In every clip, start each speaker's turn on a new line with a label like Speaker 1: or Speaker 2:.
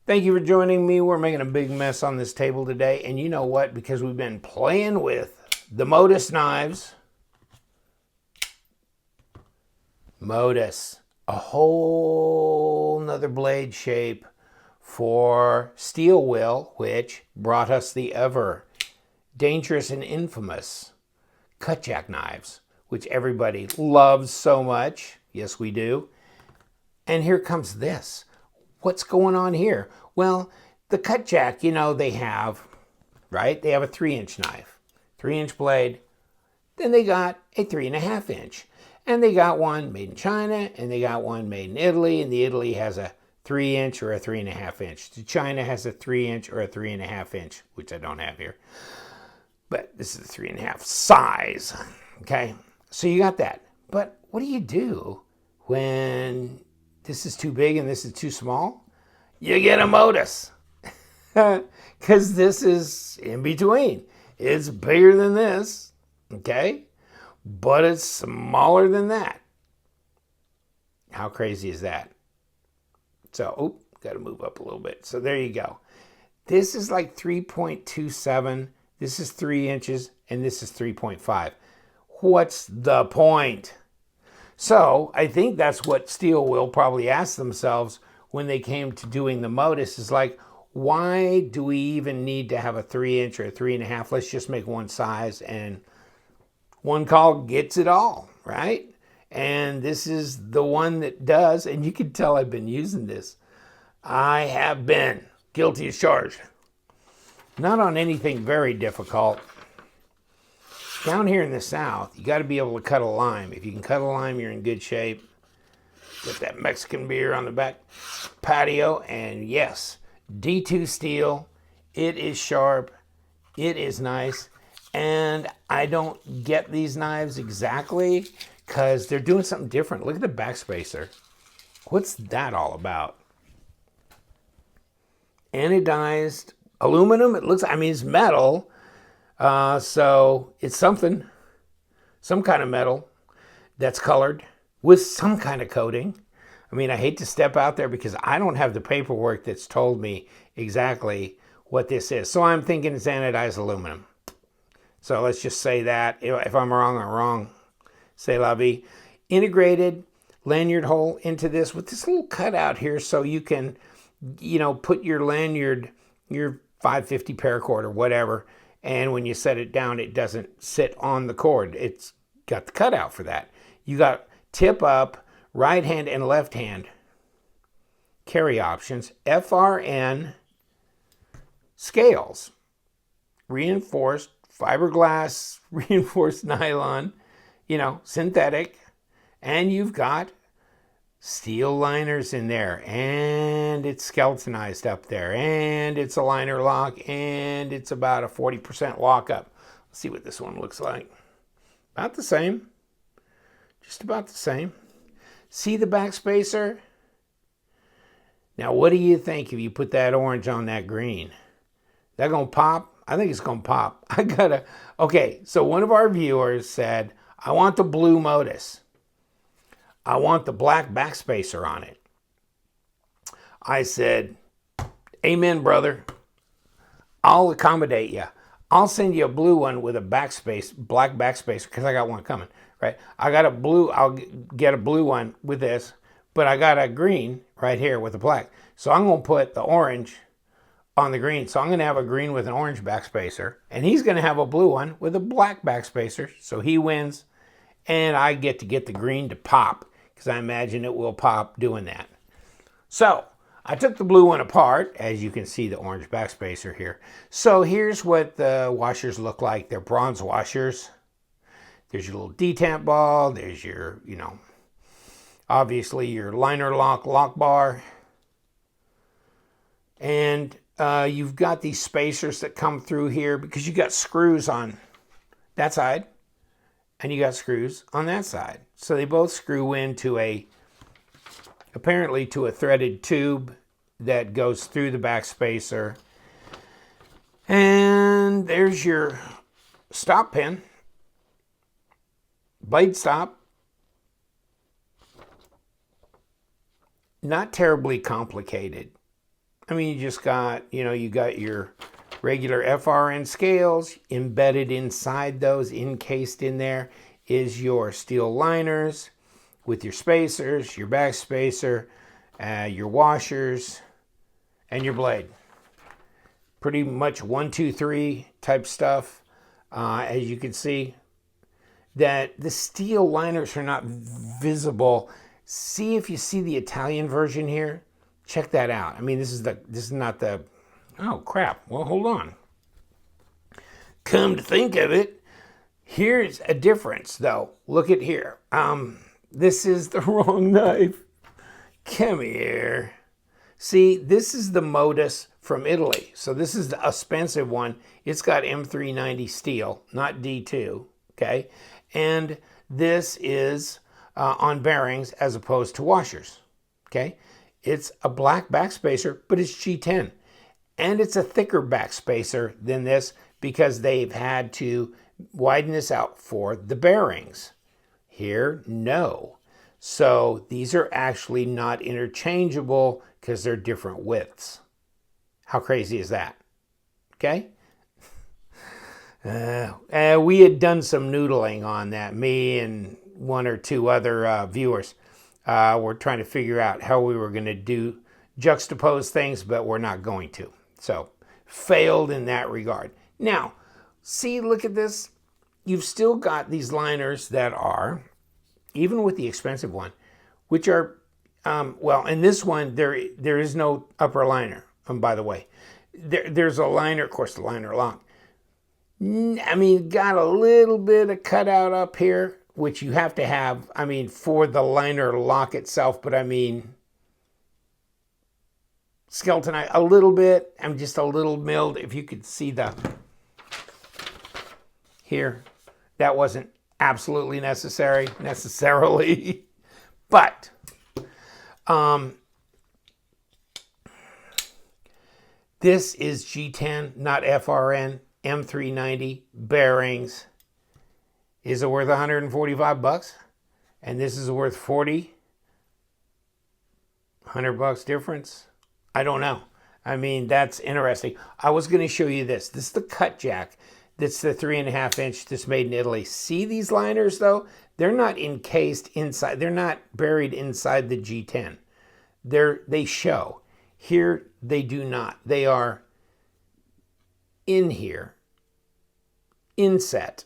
Speaker 1: Thank you for joining me. We're making a big mess on this table today. And you know what? Because we've been playing with the Modus knives. Modus, a whole nother blade shape for steel wheel, which brought us the ever dangerous and infamous cut jack knives, which everybody loves so much. Yes, we do. And here comes this. What's going on here? Well, the cut jack, they have, right? They have a 3-inch knife, 3-inch blade. Then they got a 3.5-inch. And they got one made in China, and they got one made in Italy, and the Italy has a 3-inch or a 3.5-inch. The China has a 3-inch or a 3.5-inch, which I don't have here. But this is a 3.5 size, okay? So you got that. But what do you do when this is too big and this is too small? You get a Modus. Because this is in between. It's bigger than this, okay? But it's smaller than that. How crazy is that? So, got to move up a little bit. So there you go. This is like 3.27. This is 3 inches, and this is 3.5. What's the point? So I think that's what Steel will probably ask themselves when they came to doing the Modus is like, why do we even need to have a 3-inch or a 3.5? Let's just make one size and one call gets it all, right? And this is the one that does, and you can tell I've been using this. I have been guilty as charged. Not on anything very difficult. Down here in the South, you got to be able to cut a lime. If you can cut a lime, you're in good shape. Get that Mexican beer on the back patio, and yes, D2 steel. It is sharp. It is nice. And I don't get these knives exactly because they're doing something different. Look at the backspacer. What's that all about? Anodized aluminum. It looks, it's metal. So it's something, some kind of metal that's colored with some kind of coating. I hate to step out there because I don't have the paperwork that's told me exactly what this is. So I'm thinking it's anodized aluminum. So let's just say that. If I'm wrong, I'm wrong. C'est la vie. Integrated lanyard hole into this with this little cutout here so you can, put your lanyard, your 550 paracord or whatever, and when you set it down, it doesn't sit on the cord. It's got the cutout for that. You got tip up, right hand and left hand carry options, FRN scales, reinforced fiberglass, reinforced nylon, synthetic, and you've got steel liners in there, and it's skeletonized up there, and it's a liner lock, and it's about a 40% lockup. Let's see what this one looks like. About the same. Just about the same. See the backspacer? Now, what do you think if you put that orange on that green? That gonna pop? I think it's gonna pop. Okay, so one of our viewers said, I want the blue Modus. I want the black backspacer on it. I said, amen, brother. I'll accommodate you. I'll send you a blue one with a black backspacer, because I got one coming, right? I'll get a blue one with this, but I got a green right here with a black. So I'm going to put the orange on the green. So I'm going to have a green with an orange backspacer, and he's going to have a blue one with a black backspacer. So he wins, and I get to get the green to pop, because I imagine it will pop doing that. So I took the blue one apart, as you can see the orange backspacer here. So here's what the washers look like. They're bronze washers. There's your little detamp ball. There's your, obviously your liner lock bar. And you've got these spacers that come through here because you got screws on that side and you got screws on that side. So they both screw into apparently to a threaded tube that goes through the backspacer. And there's your stop pin, blade stop. Not terribly complicated. I mean, you just got, you got your regular FRN scales. Embedded inside those, encased in there, is your steel liners with your spacers, your back spacer, your washers, and your blade. Pretty much 1, 2, 3 type stuff. As you can see, that the steel liners are not visible. See if you see the Italian version here. Check that out. I mean, this is not the, oh crap. Well, hold on. Come to think of it, here's a difference though. Look at here. This is the wrong knife. Come here. See, this is the Modus from Italy. So this is the expensive one. It's got M390 steel, not D2, okay? And this is on bearings as opposed to washers, okay? It's a black backspacer, but it's G10. And it's a thicker backspacer than this because they've had to widen this out for the bearings. Here, no. So these are actually not interchangeable because they're different widths. How crazy is that? Okay? We had done some noodling on that. Me and 1 or 2 other viewers were trying to figure out how we were going to juxtapose things, but we're not going to. So, failed in that regard. Now, see, look at this. You've still got these liners that are, even with the expensive one, which are, well, in this one, there is no upper liner. By the way, there's a liner, of course, the liner lock. I mean, got a little bit of cutout up here, which you have to have, I mean, for the liner lock itself, but I mean, skeleton, a little bit, I'm just a little milled. If you could see here, that wasn't absolutely necessarily, but, this is G10, not FRN, M390 bearings. Is it worth 145 bucks? And this is worth 40? 100 bucks difference? I don't know. I mean, that's interesting. I was going to show you this. This is the cut jack. That's the 3.5 inch that's made in Italy. See these liners though? They're not encased inside. They're not buried inside the G10. They show. Here, they do not. They are in here. Inset.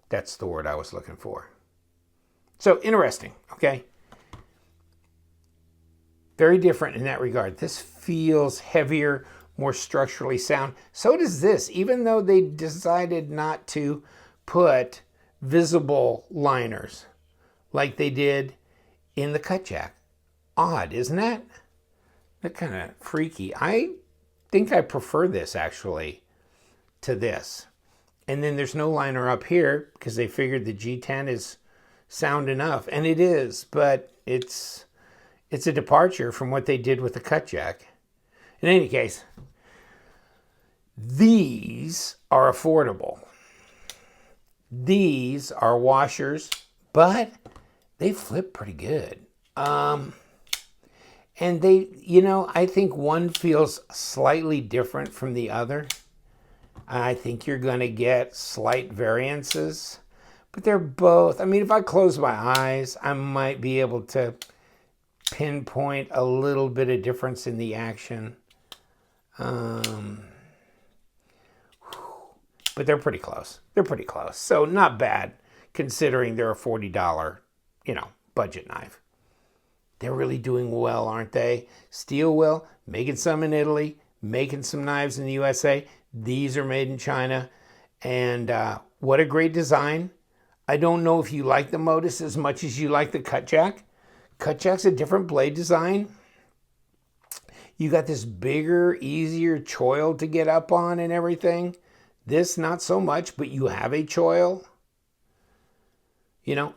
Speaker 1: That's the word I was looking for. So, interesting, okay? Very different in that regard. This feels heavier, more structurally sound. So does this, even though they decided not to put visible liners like they did in the cut jack. Odd, isn't that? That kind of freaky. I think I prefer this actually to this. And then there's no liner up here because they figured the G10 is sound enough. And it is, but it's a departure from what they did with the cut jack. In any case, these are affordable. These are washers, but they flip pretty good. And they, I think one feels slightly different from the other. I think you're going to get slight variances, but they're both, I mean, if I close my eyes, I might be able to pinpoint a little bit of difference in the action. But they're pretty close. They're pretty close. So not bad considering they're a $40, budget knife. They're really doing well, aren't they? Steel Will, making some in Italy, making some knives in the USA. These are made in China. And what a great design. I don't know if you like the Modus as much as you like the cut jack. Cut jack's a different blade design. You got this bigger, easier choil to get up on and everything. This, not so much, but you have a choil.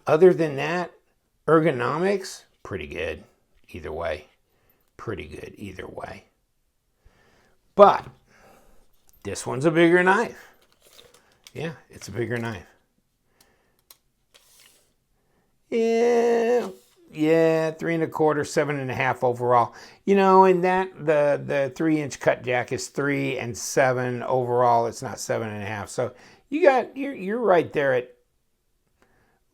Speaker 1: Other than that, ergonomics, pretty good either way. Pretty good either way. But this one's a bigger knife. Yeah, it's a bigger knife. Yeah, yeah, 3 1/4, 7.5 overall. You know, and that the 3-inch cut jack is 3 and 7 overall. It's not 7.5. So you're right there at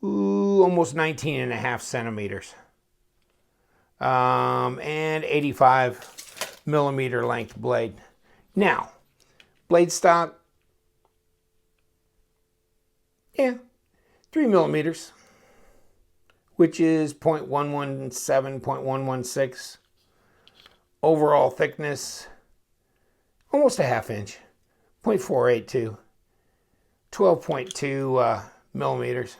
Speaker 1: almost 19.5 centimeters. And 85 millimeter length blade. Now, blade stock, yeah, 3 millimeters, which is 0.117, 0.116. Overall thickness, almost a ½ inch, 0.482, 12.2 millimeters.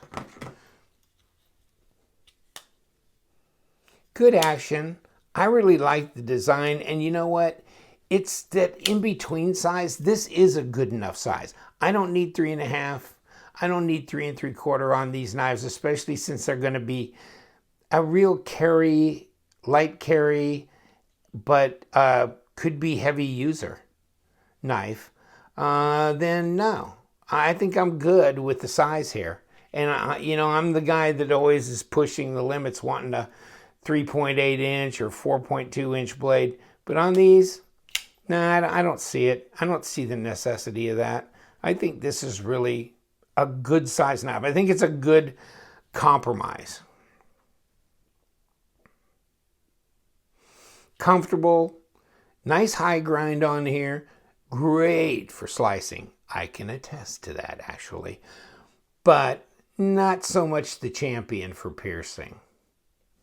Speaker 1: Good action. I really like the design, and you know what? It's that in-between size. This is a good enough size. I don't need 3.5. I don't need 3 3/4 on these knives, especially since they're going to be a real carry, light carry, but could be heavy user knife. Then no, I think I'm good with the size here. And I'm the guy that always is pushing the limits, wanting a 3.8 inch or 4.2 inch blade. But on these, nah, I don't see it. I don't see the necessity of that. I think this is really a good size knife. I think it's a good compromise. Comfortable, nice high grind on here. Great for slicing. I can attest to that, actually. But not so much the champion for piercing,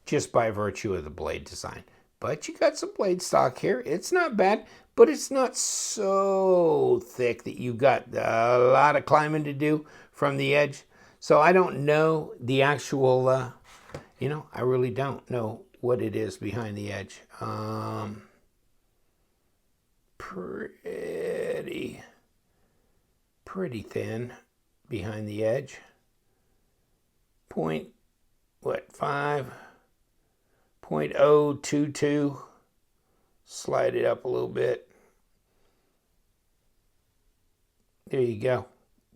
Speaker 1: just by virtue of the blade design. But you got some blade stock here. It's not bad, but it's not so thick that you got a lot of climbing to do from the edge. So I don't know the actual, I really don't know what it is behind the edge. Pretty thin behind the edge. 0.022. Slide it up a little bit. There you go.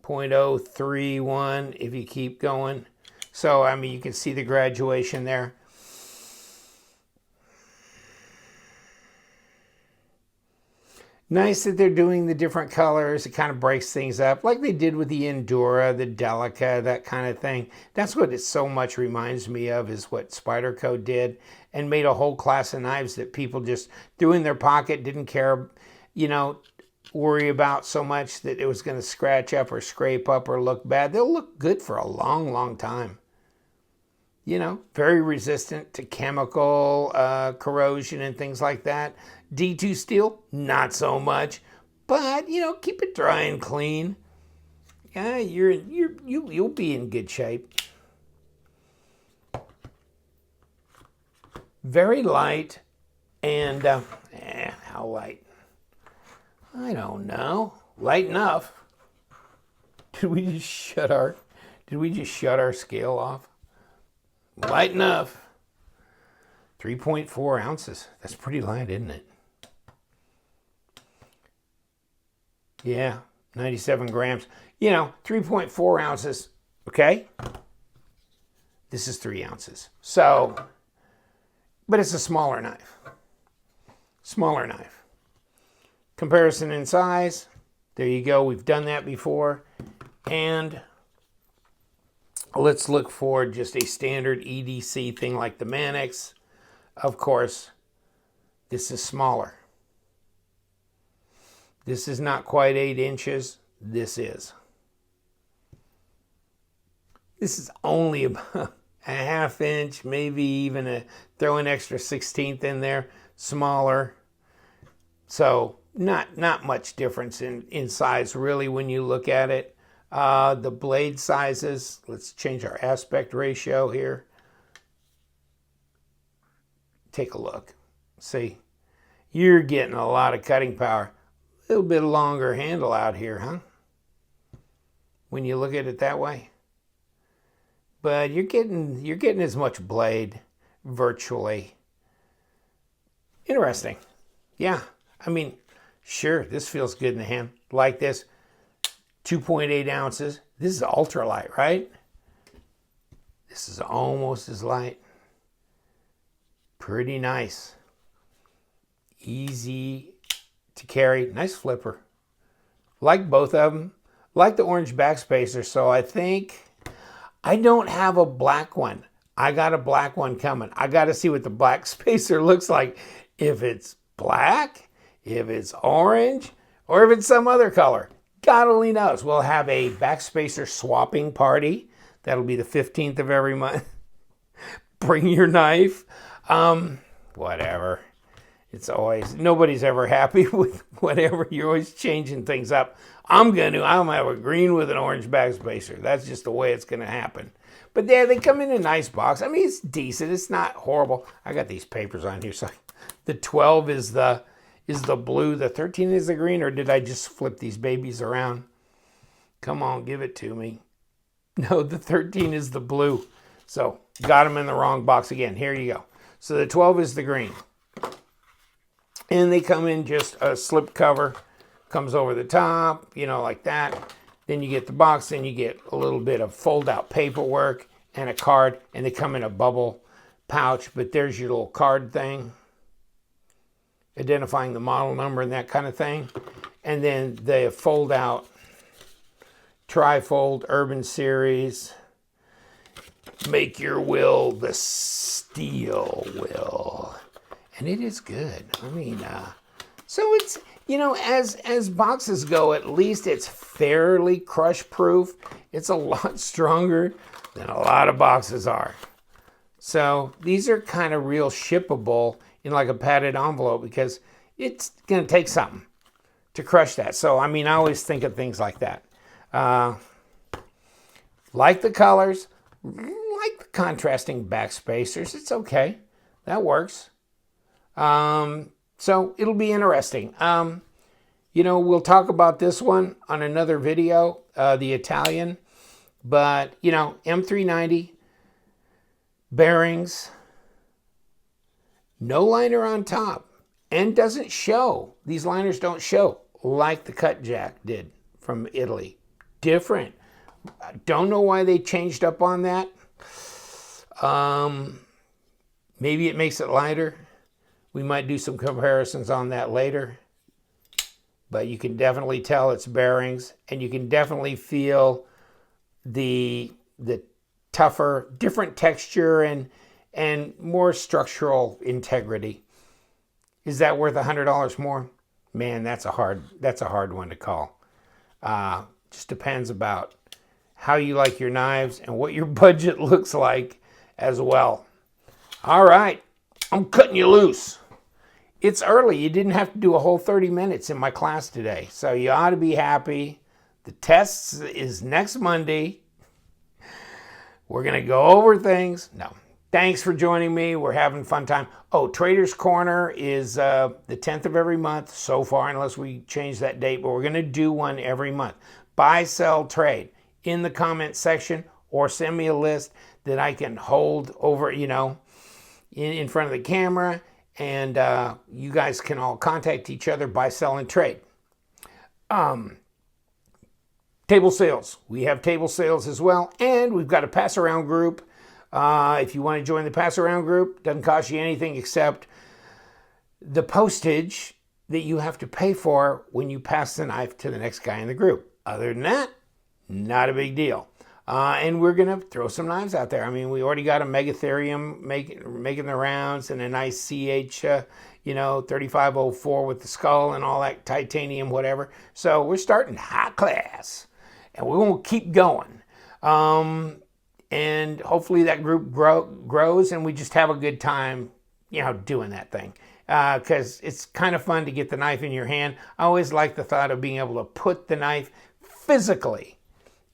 Speaker 1: 0.031 if you keep going. So, I mean, you can see the graduation there. Nice that they're doing the different colors. It kind of breaks things up like they did with the Endura, the Delica, that kind of thing. That's what it so much reminds me of, is what Spyderco did and made a whole class of knives that people just threw in their pocket, didn't care, worry about so much that it was going to scratch up or scrape up or look bad. They'll look good for a long, long time. Very resistant to chemical corrosion and things like that. D2 steel, not so much, but keep it dry and clean. Yeah, you'll be in good shape. Very light, and how light? I don't know. Light enough. Did we just shut our scale off? Light enough. 3.4 ounces. That's pretty light, isn't it? Yeah, 97 grams. 3.4 ounces, okay? This is 3 ounces. So, but it's a smaller knife. Smaller knife. Comparison in size. There you go. We've done that before. And let's look for just a standard EDC thing like the Manix. Of course, this is smaller. This is not quite 8 inches. This is only about a ½ inch, maybe even throw an extra 1/16 in there, smaller. So not much difference in size really when you look at it. The blade sizes, let's change our aspect ratio here. Take a look. See, you're getting a lot of cutting power. A little bit longer handle out here, huh? When you look at it that way. But you're getting as much blade virtually. Interesting. Yeah, I mean, sure, this feels good in the hand. Like this, 2.8 ounces. This is ultralight, right? This is almost as light. Pretty nice. Easy to carry. Nice flipper. Like both of them. Like the orange backspacer. So I think I don't have a black one. I got a black one coming. I got to see what the black spacer looks like. If it's black, if it's orange, or if it's some other color. God only knows. We'll have a backspacer swapping party. That'll be the 15th of every month. Bring your knife. Whatever. It's always, nobody's ever happy with whatever. You're always changing things up. I'm gonna have a green with an orange backspacer. That's just the way it's gonna happen. But yeah, they come in a nice box. I mean, it's decent. It's not horrible. I got these papers on here. So the 12 is the blue. The 13 is the green. Or did I just flip these babies around? Come on, give it to me. No, the 13 is the blue. So got them in the wrong box again. Here you go. So the 12 is the green. And they come in just a slip cover. Comes over the top, you know, like that. Then you get the box, then you get a little bit of fold-out paperwork and a card, and they come in a bubble pouch, but there's your little card thing, identifying the model number and that kind of thing. And then the fold-out Trifold Urban Series, Make Your Will the Steel Will. And it is good. I mean, so it's, you know, as boxes go, at least it's fairly crush-proof. It's a lot stronger than a lot of boxes are. So these are kind of real shippable in like a padded envelope because it's going to take something to crush that. So, I mean, I always think of things like that. Like the colors, like the contrasting backspacers. It's okay. That works. So it'll be interesting. You know, we'll talk about this one on another video, the Italian. But, you know, M390, bearings, no liner on top, and doesn't show. These liners don't show like the Cut Jack did from Italy. Different. I don't know why they changed up on that. Maybe it makes it lighter. We might do some comparisons on that later. But you can definitely tell it's bearings, and you can definitely feel the tougher, different texture and more structural integrity. Is that worth $100 more? Man, that's a hard one to call. Just depends about how you like your knives and what your budget looks like as well. All right, I'm cutting you loose. It's early. You didn't have to do a whole 30 minutes in my class today. So you ought to be happy. The test is next Monday. We're going to go over things. No. Thanks for joining me. We're having a fun time. Oh, Trader's Corner is the 10th of every month so far, unless we change that date. But we're going to do one every month. Buy, sell, trade in the comment section, or send me a list that I can hold over, you know, in front of the camera. And you guys can all contact each other, buy, sell, and trade. Table sales. We have table sales as well. And we've got a pass-around group. If you want to join the pass-around group, doesn't cost you anything except the postage that you have to pay for when you pass the knife to the next guy in the group. Other than that, not a big deal. And we're going to throw some knives out there. I mean, we already got a Megatherium making the rounds, and a nice CH, 3504 with the skull and all that titanium, whatever. So we're starting high class, and we won't keep going. And hopefully that group grows, and we just have a good time, doing that thing. Because it's kind of fun to get the knife in your hand. I always like the thought of being able to put the knife physically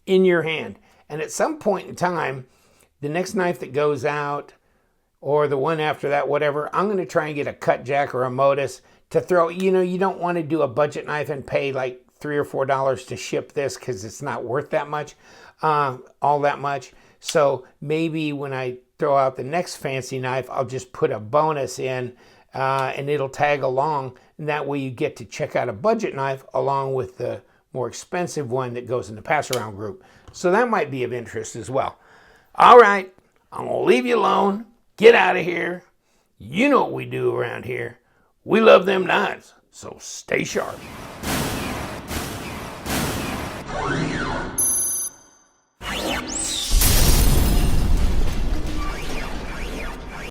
Speaker 1: in your hand. And at some point in time, the next knife that goes out, or the one after that, whatever, I'm going to try and get a Cut Jack or a Modus to throw. You don't want to do a budget knife and pay like $3 or $4 to ship this because it's not worth that much, all that much. So maybe when I throw out the next fancy knife, I'll just put a bonus in and it'll tag along. And that way you get to check out a budget knife along with the more expensive one that goes in the pass-around group. So that might be of interest as well. All right, I'm going to leave you alone. Get out of here. You know what we do around here. We love them knives, so stay sharp.